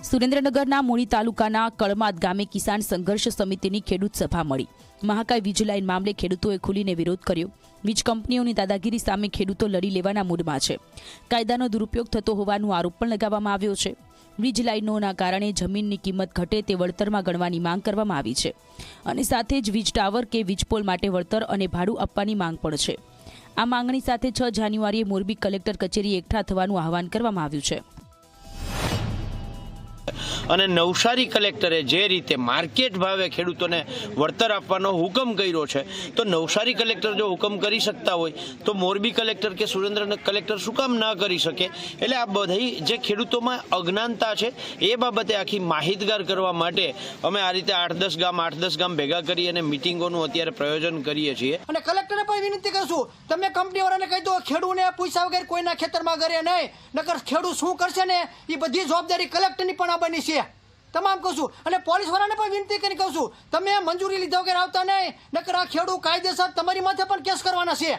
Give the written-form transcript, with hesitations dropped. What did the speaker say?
સુરેન્દ્રનગરના મૂળી તાલુકાના કળમાદ ગામે કિસાન સંઘર્ષ સમિતિની ખેડૂત સભા મળી। મહાકાય વીજ લાઇન મામલે ખેડૂતોએ ખુલીને વિરોધ કર્યો। વીજ કંપનીઓની દાદાગીરી સામે ખેડૂતો લડી લેવાના મૂડમાં છે। કાયદાનો દુરુપયોગ થતો હોવાનો આરોપ પણ લગાવવામાં આવ્યો છે। વીજ લાઇનોના કારણે જમીનની કિંમત ઘટે તે વળતરમાં ગણવાની માંગ કરવામાં આવી છે અને સાથે જ વીજ ટાવર કે વીજપોલ માટે વળતર અને ભાડું આપવાની માંગ પણ છે। આ માંગણી સાથે 6 જાન્યુઆરીએ મોરબી કલેક્ટર કચેરી એકઠા થવાનું આહવાન કરવામાં આવ્યું છે। અને નવસારી કલેક્ટરે જે રીતે માર્કેટ ભાવે ખેડૂતોને વળતર આપવાનો હુકમ કર્યો છે તો નવસારી કલેક્ટર જો હુકમ કરી શકતા હોય તો મોરબી કલેક્ટર કે સુરેન્દ્રનગર કલેક્ટર શું કામ ના કરી શકે। એટલે આ બધી જે ખેડૂતોમાં અજ્ઞાનતા છે એ બાબતે આખી માહિતગાર કરવા માટે અમે આ રીતે 8-10 ગામ ભેગા કરી અને મિટિંગોનું અત્યારે પ્રયોજન કરીએ છીએ। અને કલેક્ટરને પણ વિનંતી કરશું, તમે કંપનીવાળાને કહી દો ખેડૂતને પૂછ્યા વગર કોઈના ખેતરમાં કરે નહીં, નકર ખેડૂત શું કરશે ને એ બધી જવાબદારી કલેક્ટરની પણ આ બની છે। તમામ કહું છું અને પોલીસ વાળાને પણ વિનંતી કરી કહું છું, તમે મંજૂરી લીધા વગર આવતા નહીં, નકર આ ખેડૂત કાયદેસર તમારી માથે પણ કેસ કરવાના છે।